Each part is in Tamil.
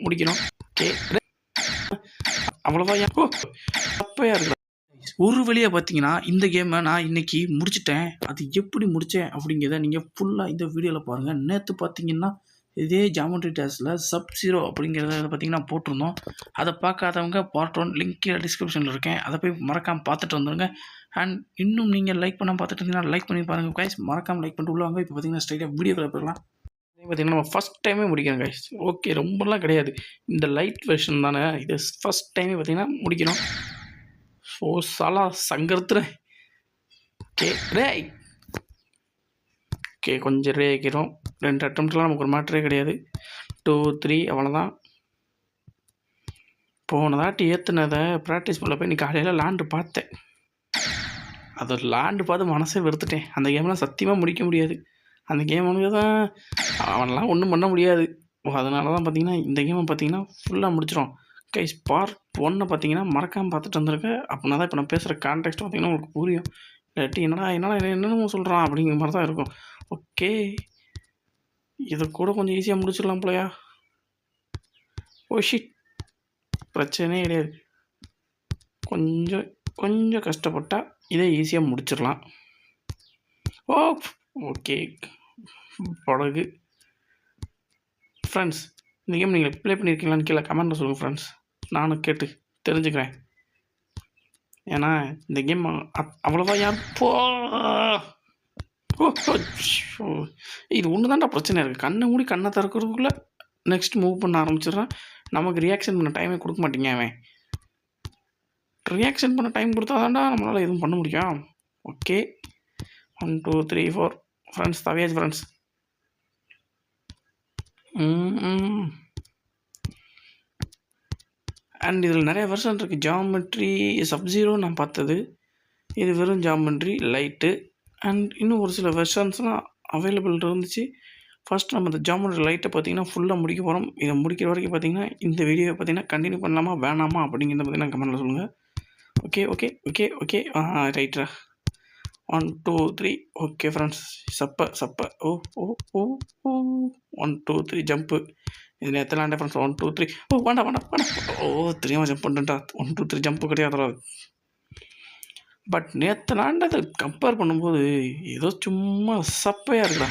முடிக்கணும். ஓகே, அவ்வளோதான். அப்பையாக இருக்கலாம். ஒரு வழியாக பார்த்தீங்கன்னா இந்த கேமை நான் இன்றைக்கி முடிச்சிட்டேன். அது எப்படி முடித்தேன் அப்படிங்கிறத நீங்கள் ஃபுல்லாக இந்த வீடியோவில் பாருங்கள். நேற்று பார்த்தீங்கன்னா இதே ஜாமெட்ரி டேஸில் சப்-0 அப்படிங்கிறத பார்த்தீங்கன்னா போட்டிருந்தோம். அதை பார்க்காதவங்க பார்ட் 1 லிங்க் கீழே டிஸ்கிரிப்ஷனில் இருக்கேன். அதை போய் மறக்காமல் பார்த்துட்டு வந்துடுங்க. அண்ட் இன்னும் நீங்கள் லைக் பண்ணாமல் பார்த்துட்டு இருந்தீங்கன்னா லைக் பண்ணி பாருங்கள் கைஸ். மறக்காமல் லைக் பண்ணிட்டு உள்ளவாங்க. இப்போ பார்த்தீங்கன்னா ஸ்ட்ரைட்டாக வீடியோவில் போயிடலாம். பார்த்தீங்கன்னா நம்ம ஃபஸ்ட் டைமே முடிக்கணும் கைஸ். ஓகே, ரொம்பலாம் கிடையாது. இந்த லைட் வெர்ஷன் தானே, இது ஃபஸ்ட் டைமே பார்த்தீங்கன்னா முடிக்கணும். ஸோ சாலா சங்கரத்துல ஓகே ரே ஓகே கொஞ்சம் ரே ஆக்கிரும். 2 அட்டம்ப்ட்லாம் நமக்கு ஒரு மாற்றே கிடையாது. 2 3 அவ்வளோதான். போனதாட்டி ஏற்றுனதை ப்ராக்டிஸ் பண்ண போய் நீ காலையில் லேண்டு பார்த்தேன். அதை லேண்டு பார்த்து மனசே வெறுத்துட்டேன். அந்த கேம்லாம் சத்தியமாக முடிக்க முடியாது. அந்த கேம் வந்து தான் அவனெலாம் ஒன்றும் பண்ண முடியாது. அதனால தான் பார்த்தீங்கன்னா இந்த கேமை பார்த்தீங்கன்னா ஃபுல்லாக முடிச்சிடும் கைஸ். பார்ட் 1 பார்த்தீங்கன்னா மறக்காமல் பார்த்துட்டு வந்துருக்கேன். அப்படின்னா தான் இப்போ நான் பேசுகிற கான்டெக்ட் பார்த்தீங்கன்னா உங்களுக்கு புரியும். இல்லாட்டி என்னென்னமோ சொல்கிறான் அப்படிங்கிற மாதிரி தான் இருக்கும். ஓகே, இதை கூட கொஞ்சம் ஈஸியாக முடிச்சிடலாம் போலையா. ஓ ஷிட், பிரச்சனையே கிடையாது. கொஞ்சம் கஷ்டப்பட்டால் இதை ஈஸியாக முடிச்சிடலாம். ஓ ஓகே, படகு ஃப்ரெண்ட்ஸ், இந்த கேம் நீங்கள் ப்ளே பண்ணியிருக்கீங்களான்னு கீழே கமெண்ட்டில் சொல்லுங்கள் ஃப்ரெண்ட்ஸ். நானும் கேட்டு தெரிஞ்சுக்கிறேன். ஏன்னா இந்த கேம் அவ்வளோவா யார் இது ஒன்று தான்டா பிரச்சனை இருக்குது. கண்ணை மூடி கண்ணை திறக்கிறதுக்குள்ளே நெக்ஸ்ட் மூவ் பண்ண ஆரம்பிச்சிடுறான். நமக்கு ரியாக்ஷன் பண்ண டைமே கொடுக்க மாட்டேங்க அவன். ரியாக்ஷன் பண்ண டைம் கொடுத்தா தான்டா நம்மளால் எதுவும் பண்ண முடியும். ஓகே 1 2 3 4 ஃப்ரெண்ட்ஸ், தவியாச்சு ஃப்ரெண்ட்ஸ். அண்ட் இதில் நிறைய வெர்ஷன் இருக்குது. ஜாமெட்ரி சப்-0 நான் பார்த்தது. இது வெறும் ஜாமெட்ரி லைட்டு. அண்ட் இன்னும் ஒரு சில வெர்ஷன்ஸ்லாம் அவைலபிள் இருந்துச்சு. ஃபஸ்ட் நம்ம இந்த ஜாமெட்ரி லைட்டை பார்த்திங்கன்னா ஃபுல்லாக முடிக்க போகிறோம். இதை முடிக்கிற வரைக்கும் பார்த்திங்கன்னா இந்த வீடியோவை பார்த்திங்கன்னா கண்டினியூ பண்ணலாமா வேணாமா அப்படிங்கிறத பார்த்திங்கன்னா கமெண்ட்டில் சொல்லுங்கள். ஓகே ஓகே ஓகே ஓகே ரைட்ரா. 1 2 3 ஓகே ஃப்ரெண்ட்ஸ். சப்ப ஓ ஓ ஓ ஓ 1 2 3 ஜம்ப்பு. இதில் எத்தனை லேண்டா ஃப்ரெண்ட்ஸ்? 1 2 3 ஓ வேண்டாம் ஓ தெரியாமல் ஜம்ப் பண்ணிட்டா. 1 2 3 ஜம்ப்பு கிடையாது. பட் நேற்று லேண்டை கம்பேர் பண்ணும்போது ஏதோ சும்மா சப்பையாக இருக்குடா.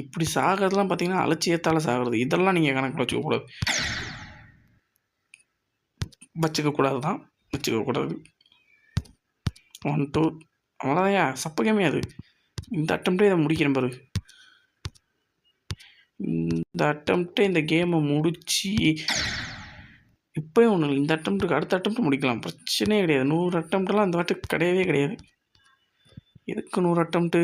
இப்படி சாகிறதுலாம் பார்த்தீங்கன்னா அலட்சியத்தால் சாகிறது. இதெல்லாம் நீங்கள் கணக்கில் வச்சுக்கக்கூடாது தான். வச்சுக்கக்கூடாது. 1 2 அவ்வளோதையா சப்ப கேமே அது. இந்த அட்டம்ப்டே இதை முடிக்கிறேன் பாரு. இந்த அட்டம்ப்டே இந்த கேமை முடிச்சு இப்போயும் ஒன்றும் இல்லை. இந்த அட்டம்ப்ட்டுக்கு அடுத்த அட்டம்ப்ட் முடிக்கலாம், பிரச்சனையே கிடையாது. 100 அட்டம்ப்டெல்லாம் இந்த வாட்டுக்கு கிடையவே கிடையாது. எதுக்கு 100 அட்டம்ப்ட்டு?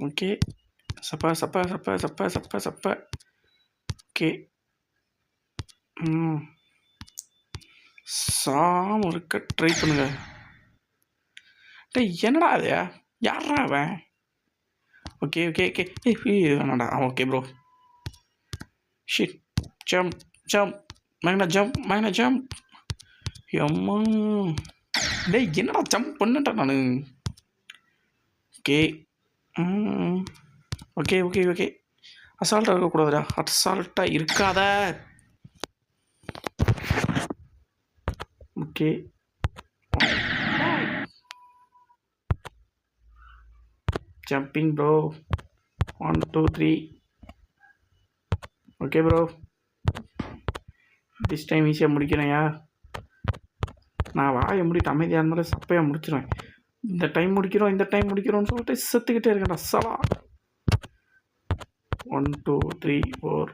ஓகே சப்ப ஓகே சாம இருக்க ட்ரை பண்ணுங்க. டேய் என்னடா அது? யாரா அவன்? ஓகே ஓகே ஓகே வேணாடா. Okay bro. Shit, jump jump மேக்னா ஜம்ப். எம்மா டேய் என்னடா ஜம்ப் பண்ணட்டா நான். ஓகே ஓகே ஓகே ஓகே அசால்ட்டாக இருக்கக்கூடாதுடா. அசால்ட்டாக இருக்காத. Okay jumping bro. 1 2 3 okay bro. This time ஈஸியாக முடிக்கிறேன்யா. நான் வாயை முடிட்டு அமைதியாக இருந்தாலும் சப்பையாக முடிச்சிடுவேன். இந்த டைம் முடிக்கிறோம்னு சொல்லிட்டு செத்துக்கிட்டே இருக்கேன்டா சலா. 1 2 3 4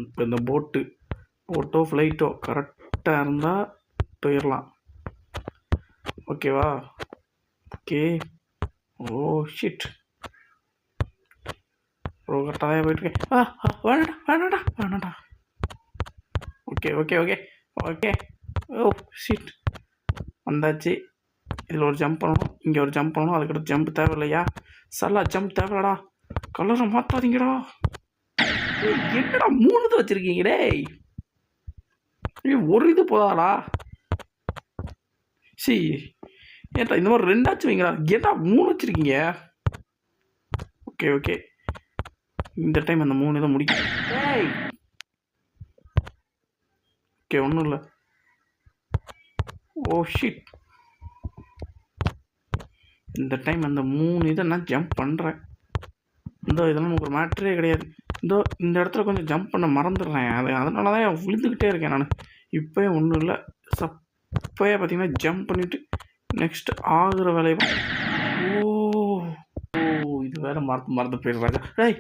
இப்போ இந்த போட்டோ ஃப்ளைட்டோ கரெக்டாக இருந்தால் போயிடலாம். ஓகேவா? ஓகே. ஓ ஷிட் ப்ரோ, கரெக்டாக போயிட்டுருக்கேன். வேணாடா. ஓகே ஓகே ஓகே ஓகே ஓ ஷிட் வந்தாச்சு. இதில் ஒரு ஜம்ப் பண்ணணும், இங்கே ஒரு ஜம்ப் பண்ணணும். அதுக்கடுத்து ஜம்ப் தேவையில்லையா? சல்லா ஜம்ப் தேவையில்லடா. கலரை மாற்றாதீங்கடா. என்னடா 3 இது வச்சுருக்கீங்கடே? ஒரு இது போதாடா. சரி ஏன்டா இந்த மாதிரி 2 வைங்களா? ஏன்டா 3 வச்சுருக்கீங்க? Okay okay. இந்த டைம் அந்த 3 இதை முடிக்கும். ஓகே, ஒன்றும் இல்லை. Oh shit. இந்த டைம் அந்த 3 இதை நான் ஜம்ப் பண்ணுறேன். இதெல்லாம் நமக்கு ஒரு மேட்ரே கிடையாது. இந்த இடத்துல கொஞ்சம் ஜம்ப் பண்ண மறந்துடுறேன். அதனால தான் விழுந்துக்கிட்டே இருக்கேன் நான். இப்போயே ஒன்றும் இல்லை. இப்போயே பார்த்தீங்கன்னா ஜம்ப் பண்ணிவிட்டு நெக்ஸ்ட் ஆகுற வேலையை. ஓ ஓ இது வேறு மறந்து போயிடுறாங்க. டேய்,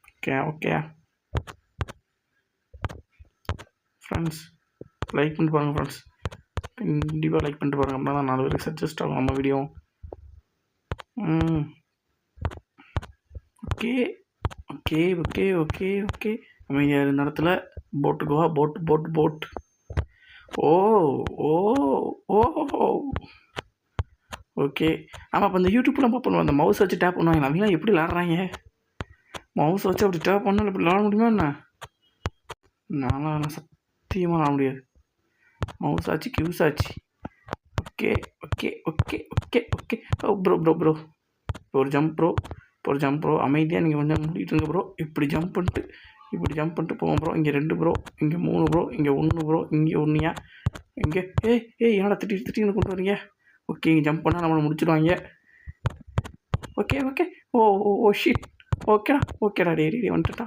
ஓகே ஓகே ஃப்ரெண்ட்ஸ், லைக் பண்ணிட்டு பாருங்கள் ஃப்ரெண்ட்ஸ். கண்டிப்பாக லைக் பண்ணிட்டு பாருங்கள். அப்படின்னா தான் 4 பேருக்கு சஜஸ்ட் ஆகும் நம்ம video. Okay okay okay okay okay. அமைதியாக இந்த இடத்துல போட்டுக்குவா. போட். ஓ ஓ ஓ ஓகே. ஆமாம், அப்போ இந்த யூடியூப்லாம் பார்ப்போம். அந்த மவுஸ் வச்சு டேப் பண்ணுவாங்க. அவங்களாம் எப்படி விளாட்றாங்க? மவுஸ் வச்சு அப்படி டேப் பண்ணால் இப்படி விளாட முடியுமா என்ன? நானும் சத்தியமாக விளாட முடியாது. மவுஸ் ஆச்சு, கியூஸ் ஆச்சு. Okay okay okay okay okay. ஓ ப்ரோ ஒரு ஜம்ப் ப்ரோ. அமைதியாக நீங்கள் கொஞ்சம் முடிட்டு இருங்க ப்ரோ. இப்படி ஜம்ப் பண்ணிட்டு போவோம் ப்ரோ. இங்கே 2 ப்ரோ, இங்கே 3 ப்ரோ, இங்கே 1 ப்ரோ, இங்கே 1யா, இங்கே என்னடா திட்டின்னு கொண்டு வரீங்க? ஓகே, இங்கே ஜம்ப் பண்ணால் நம்மளை முடிச்சிடுவாங்க. Okay okay. ஓ ஓ ஷிட். ஓகேடா டே வந்துட்டா.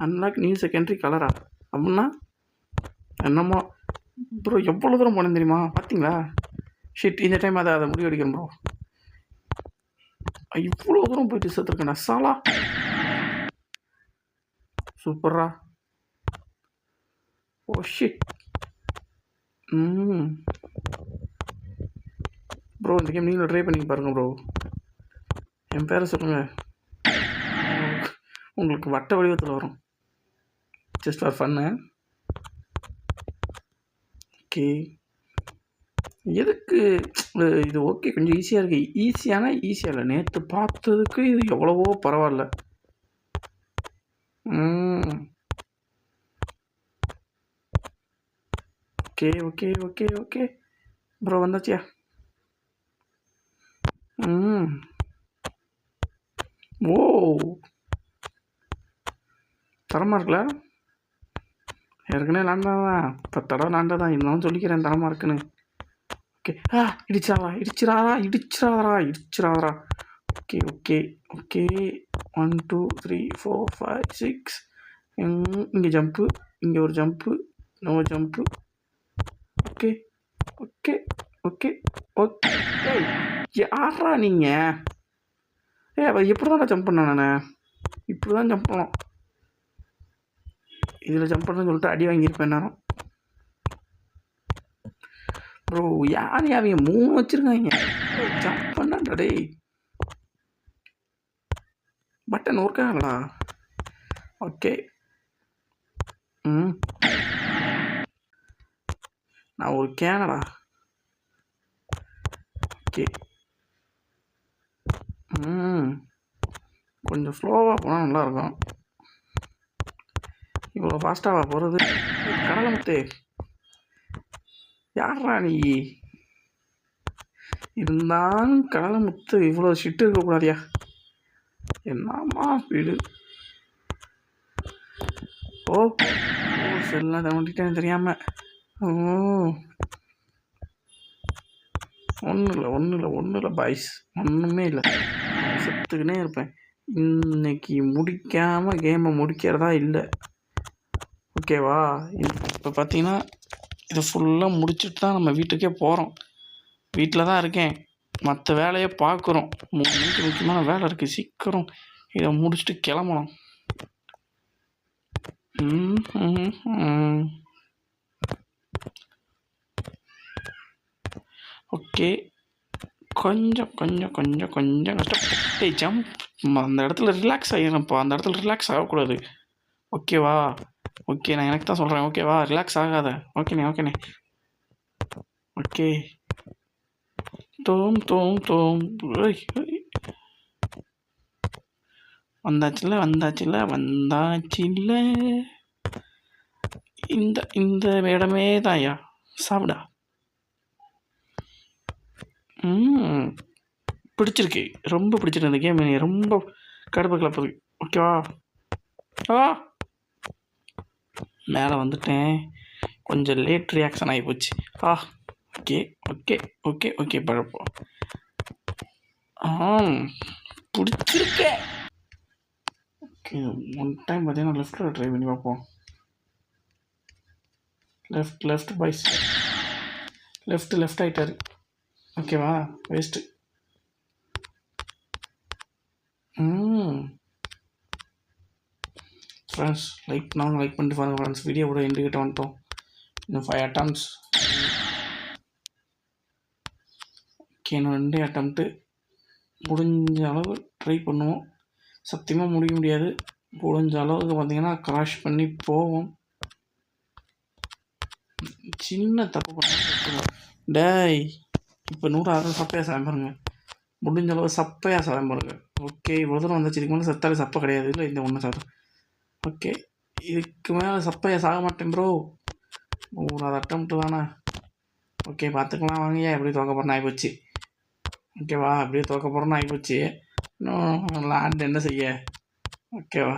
அன்லாக் நியூ செகண்டரி கலரா? அப்படின்னா என்னமோ ப்ரோ. எவ்வளோ தூரம் போனேன் தெரியுமா? பார்த்தீங்களா? ஷிட். இந்த டைம் அதை முடிவெடுக்கிறேன் ப்ரோ. இவ்வளோ தூரம் போயிட்டு சேர்த்துருக்கேன் சாலா. சூப்பரா. Oh shit. ப்ரோ, இந்த கேம் நீங்களும் ட்ரை பண்ணி பாருங்கள் ப்ரோ. என் பேரை சொல்லுங்கள், உங்களுக்கு வட்ட வடிவத்தில் வரும். Just for fun. ஓகே, எதுக்கு இது? ஓகே, கொஞ்சம் ஈஸியாக இருக்குது. ஈஸியாக இல்லை. நேற்று பார்த்ததுக்கு இது எவ்வளவோ பரவாயில்ல. Okay okay okay okay bro, வந்தாச்சியா? ஓ தரமாக இருக்குல்ல? ஏற்கனவே லாண்டாதான், 10 தடவை லாண்டாதான். இருந்தாலும் சொல்லிக்கிறேன் தரமாக இருக்குன்னு. ஓகே. இடிச்சிடாதரா. Okay okay okay. 1 2 3 4 5 6. இங்கே ஜம்ப்பு, இங்கே ஒரு jump, no jump. Okay okay okay okay. யாரா நீங்கள்? எப்படி தான் ஜம்ப் பண்ணேன் நான்? இப்படி தான் ஜம்ப் பண்ணோம். இதில் ஜம்ப் பண்ணுன்னு சொல்லிட்டு அடி வாங்கியிருப்பேன் நேரம். ப்ரோ, யார் அவங்க 3 வச்சுருக்காங்க? ஜம்ப் பண்ணாண்டா டேய். பட்டன் ஒர்க் ஆகலடா. ஓகே. நான் ஒரு கேனடா. ஓகே. கொஞ்சம் ஸ்லோவாக போனால் நல்லாயிருக்கும். இவ்வளோ ஃபாஸ்ட்டாக போகிறது? கடலை முத்து, யாரா நீ? இருந்தாலும் கடலை முத்து இவ்வளோ ஷிட்டு இருக்கக்கூடாதியா? என்னம்மா வீடு. ஓ செல்லாம் தவண்டிட்டேன் தெரியாமல். ஒன்றும் இல்லை பாய்ஸ், ஒன்றுமே இல்லை. செத்துக்கினே இருப்பேன். இன்னைக்கு முடிக்காமல் கேமை முடிக்கிறதா இல்லை. ஓகேவா? இப்போ பார்த்தீங்கன்னா இதை ஃபுல்லாக முடிச்சுட்டு தான் நம்ம வீட்டுக்கே போகிறோம். வீட்டில் தான் இருக்கேன், மற்ற வேலையை பார்க்குறோம். 3 மணிக்கு முக்கியமான வேலை இருக்குது. சீக்கிரம் இதை முடிச்சுட்டு கிளம்பணும். ஓகே, கொஞ்சம் கஷ்டப்பட்டு ஜம்ப். அந்த இடத்துல ரிலாக்ஸ் ஆகிடும்ப்பா. அந்த இடத்துல ரிலாக்ஸ் ஆகக்கூடாது. ஓகேவா? ஓகே, நான் எனக்கு தான் சொல்கிறேன். ஓகேவா? ரிலாக்ஸ் ஆகாத. ஓகேண்ணே. ஓகே. தோம். வந்தாச்சுல்ல இந்த இந்த இடமே தான்யா. சாப்பிடா. பிடிச்சிருக்கு, ரொம்ப பிடிச்சிருக்கு இந்த கேம். ரொம்ப கடுப்பு கிளப்புது. ஓகேவா? மேலே வந்துட்டேன். கொஞ்சம் லேட் ரியாக்ஷன் ஆகி போச்சு. ஓகே ஓகே ஓகே ஓகே பழப்போம். பிடிச்சிருக்கேன். ஓகே, ஒன் டைம் பார்த்தீங்கன்னா லெஃப்ட்டில் ட்ரை பண்ணி பார்ப்போம். Left boys. லெஃப்ட் ஆகிட்டாரு. ஓகேவா? வேஸ்ட்டு. ஃப்ரெண்ட்ஸ், நாங்கள் லைக் பண்ணிட்டு பாருங்கள் ஃப்ரெண்ட்ஸ். வீடியோவோட எண்டுக்கிட்ட வந்துட்டோம். இன்னும் 5 attempts. ஓகே, இன்னும் 2 attempt. முடிஞ்ச அளவு ட்ரை பண்ணுவோம். சத்தியமாக முடிக்க முடியாது. முடிஞ்ச அளவுக்கு பார்த்தீங்கன்னா கிராஷ் பண்ணி போவோம். சின்ன தப்பு பண்ண டேய், இப்போ 100 சப்பையாக சாயம் பாருங்க. முடிஞ்ச அளவு சப்பையாக சாயம் பாருங்க. ஓகே, இவ்வளோ தூரம் வந்துச்சு. இதுக்கு மேலே சத்தாலே சப்பை கிடையாது. இல்லை, இந்த ஒன்று சாப்பிடும். ஓகே, இதுக்கு மேலே சப்பையாக சாக மாட்டேன் ப்ரோ. 100 attempt தானே. ஓகே, பார்த்துக்கலாம் வாங்கய்யா. எப்படி தோக்க போகிறேன்னு ஆகிப்போச்சு. ஓகேவா? அப்படியே தோக்க போகிறோன்னு ஆகிப்போச்சு. இன்னும் லேண்ட் என்ன செய்ய? ஓகேவா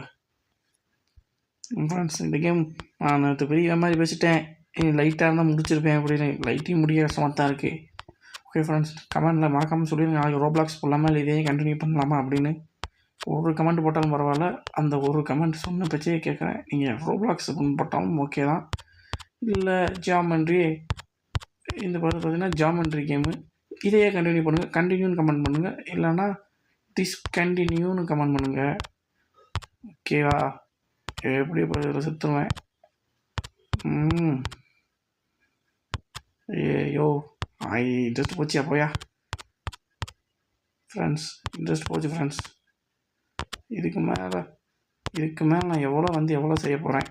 ஃப்ரெண்ட்ஸ்? இந்த கேம் நான் நேற்று பெரிய மாதிரி பேசிட்டேன். லைட்டாக இருந்தால் முடிச்சிருப்பேன் அப்படின்னு. லைட்டையும் முடிய கஷ்டமாக தான் இருக்குது. ஓகே ஃப்ரெண்ட்ஸ், கமெண்டில் மறக்காமல் சொல்லிடுங்க. நாளைக்கு ரோப்ளாக்ஸ் போடலாமா இல்லை இதையே கண்டினியூ பண்ணலாமா அப்படின்னு. ஒரு கமெண்ட் போட்டாலும் பரவாயில்ல. அந்த ஒரு கமெண்ட் சொன்ன பச்சையே கேட்குறேன். நீங்கள் ரோப்ளாக்ஸ் போட்டாலும் ஓகே தான். இல்லை ஜாமெண்ட்ரி, இந்த பார்த்தீங்கன்னா ஜாமெண்ட்ரி கேமு, இதையே கண்டினியூ பண்ணுங்கள். கண்டினியூன்னு கமெண்ட் பண்ணுங்கள். இல்லைன்னா டிஸ்கண்டினியூன்னு கமெண்ட் பண்ணுங்கள். ஓகேவா? எப்படி சுற்றுவேன். ஐயோ, இன்ட்ரெஸ்ட் போச்சியா போயா ஃப்ரெண்ட்ஸ். இன்ட்ரெஸ்ட் போச்சு ஃப்ரெண்ட்ஸ். இதுக்கு மேலே நான் எவ்வளோ செய்ய போகிறேன்.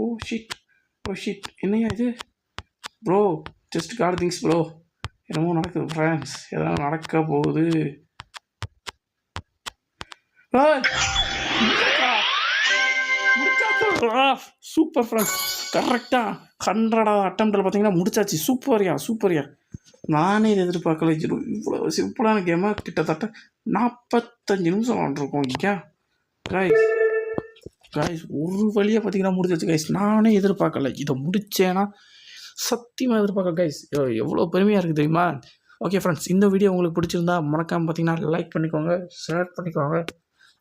ஓ ஷிட் என்னையா இது bro? Just got things bro. என்னமோ நடக்குது ஃப்ரெண்ட்ஸ். எதாவது நடக்க போகுது. சூப்பர் ஃப்ரெண்ட்ஸ், கரெக்டாக 100 அட்டம்ப்டில் பார்த்தீங்கன்னா முடிச்சாச்சு. சூப்பர்யா. நானே இதை எதிர்பார்க்கல. இவ்வளோ சிம்பிளான கேமாக கிட்டத்தட்ட 45 நிமிஷம் விளாண்டுருக்கோம். காய்ஸ் ஒரு வழியாக பார்த்தீங்கன்னா முடிச்சாச்சு கைஸ். நானே எதிர்பார்க்கல இதை முடித்தேன்னா. சத்தியமாக எதிர்பார்க்கல கைஸ். எவ்வளோ பெருமையாக இருக்குது தெரியுமா? ஓகே ஃப்ரெண்ட்ஸ், இந்த வீடியோ உங்களுக்கு பிடிச்சிருந்தா மறக்காமல் பார்த்தீங்கன்னா லைக் பண்ணிக்கோங்க, ஷேர் பண்ணிக்கோங்க.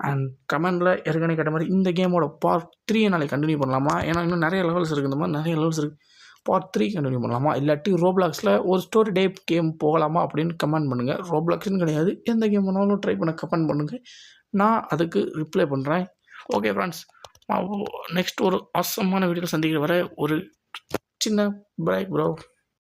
அண்ட் கமெண்டில் ஏற்கனவே கேட்ட மாதிரி இந்த கேமோட பார்ட் 3 நாளைக்கு கண்டினியூ பண்ணலாமா? ஏன்னா இன்னும் நிறைய லெவல்ஸ் இருக்குது. இந்த மாதிரி நிறைய லெவல்ஸ் இருக்குது. பார்ட் 3 கண்டினியூ பண்ணலாமா? இல்லாட்டி ரோப்ளாக்ஸில் ஒரு ஸ்டோரி டைப் கேம் போகலாமா அப்படின்னு கமெண்ட் பண்ணுங்கள். ரோப்ளாக்ஸ்னு கிடையாது, எந்த கேம் வேணாலும் ட்ரை பண்ண கமெண்ட் பண்ணுங்கள். நான் அதுக்கு ரிப்ளை பண்ணுறேன். ஓகே ஃப்ரெண்ட்ஸ், நெக்ஸ்ட் ஒரு அவசரமான வீடியோவில் சந்திக்கிற வரை ஒரு சின்ன பிரேக் ப்ரோ.